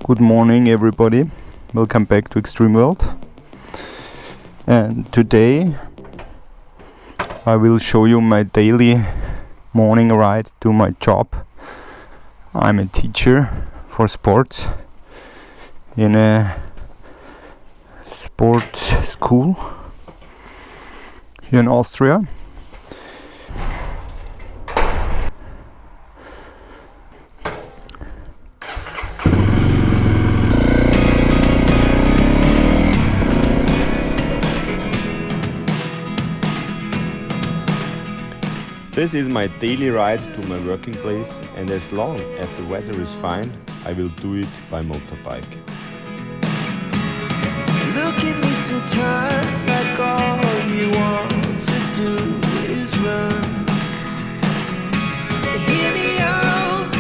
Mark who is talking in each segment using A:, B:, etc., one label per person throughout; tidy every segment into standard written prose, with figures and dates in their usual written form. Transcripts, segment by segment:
A: Good morning everybody, welcome back to Extreme World. And today I will show you my daily morning ride to my job. I'm a teacher for sports in a sports school here in Austria. This is my daily ride to my working place, and as long as the weather is fine, I will do it by motorbike.
B: Look at me sometimes like all you want to do is run. Hear me out,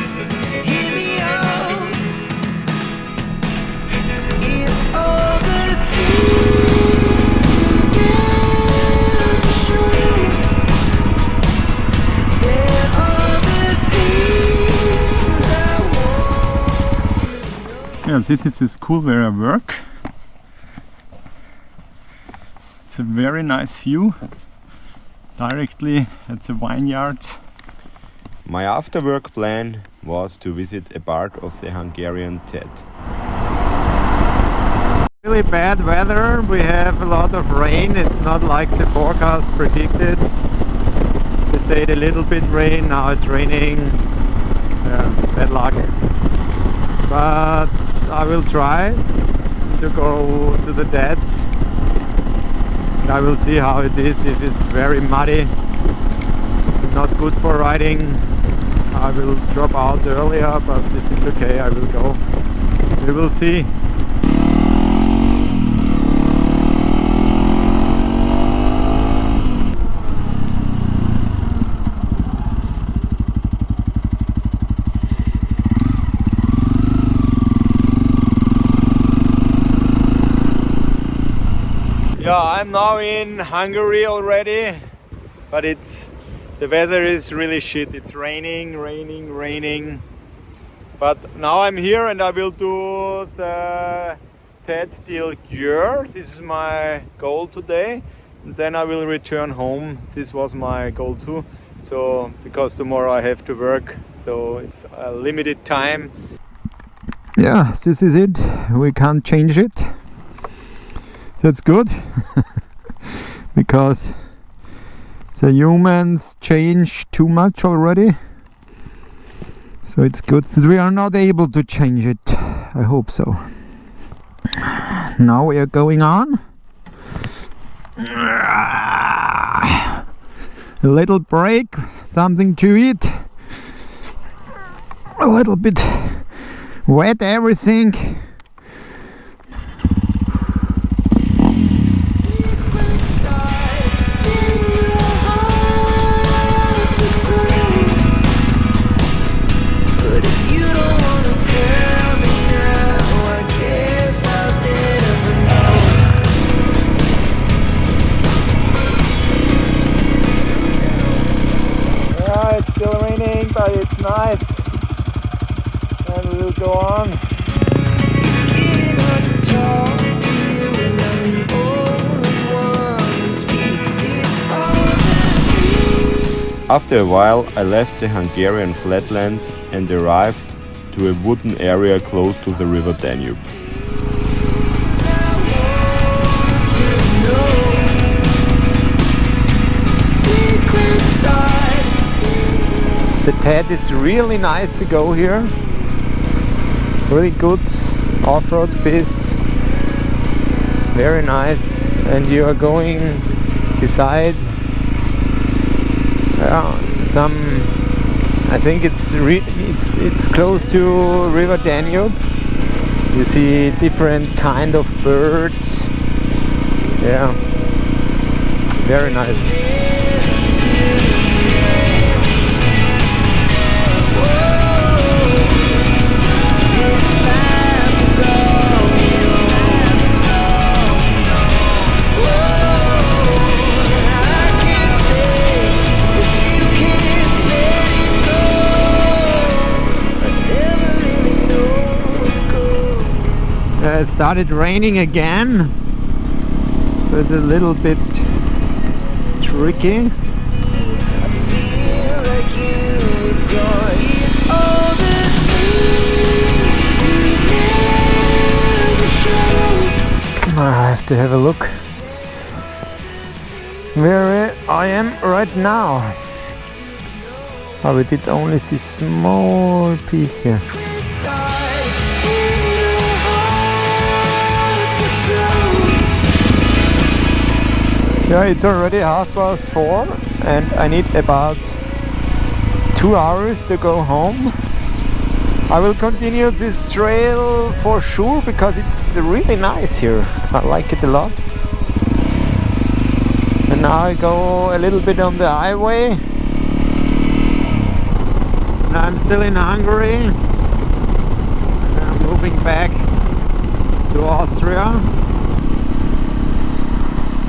B: hear me out. If all the things you never show, there are the things I want to know.
A: Yeah, this is the school where I work. It's a very nice view, directly at the vineyards. My after work plan was to visit a part of the Hungarian TET. Really bad weather, we have a lot of rain, it's not like the forecast predicted. They said a little bit rain, now it's raining. Bad luck. But I will try to go to the TET. I will see how it is. If it's very muddy, not good for riding, I will drop out earlier, but if it's okay, I will go. We will see. Yeah, I'm now in Hungary already, but the weather is really shit. It's raining. But now I'm here and I will do the TET till Győr. This is my goal today, and then I will return home. This was my goal too. So because tomorrow I have to work, so it's a limited time. Yeah, this is it. We can't change it. That's good because the humans change too much already, so it's good that we are not able to change it. I hope so. Now we are going on. A little break, something to eat, a little bit wet everything. But it's nice, and we'll go on.
B: It's getting hard to talk to you, and I'm the only one who speaks. It's all the things.
A: After a while I left the Hungarian flatland and arrived to a wooden area close to the river Danube. The TET is really nice to go here. Really good off-road pistes. Very nice. And you are going beside some. I think it's close to River Danube. You see different kind of birds. Yeah, very nice. it started raining again. It was a little bit tricky.
B: I feel like you were gone. It's all the things you never show.
A: I have to have a look where I am right now. Oh, we did only see small piece here. Yeah, it's already 4:30 and I need about 2 hours to go home. I will continue this trail for sure because it's really nice here. I like it a lot. And now I go a little bit on the highway. And I'm still in Hungary. And I'm moving back to Austria.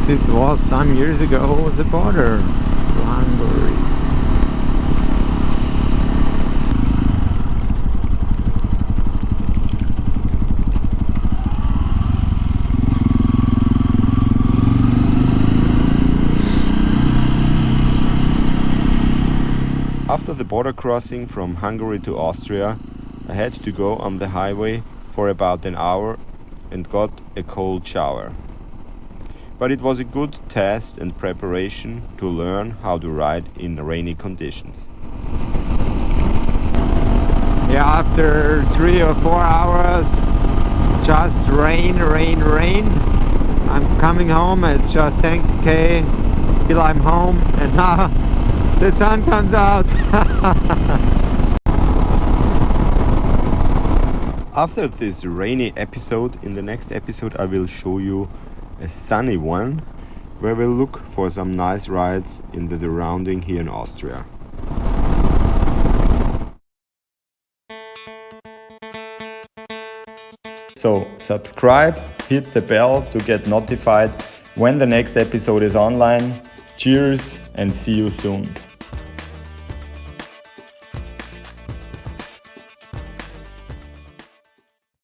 A: This was some years ago the border to Hungary.
C: After the border crossing from Hungary to Austria, I had to go on the highway for about an hour and got a cold shower. But it was a good test and preparation to learn how to ride in rainy conditions.
A: Yeah, after 3 or 4 hours, just rain. I'm coming home, it's just 10k till I'm home, and now the sun comes out.
C: After this rainy episode, in the next episode I will show you a sunny one, where we'll look for some nice rides in the surrounding here in Austria.
A: So subscribe, hit the bell to get notified when the next episode is online. Cheers and see you soon.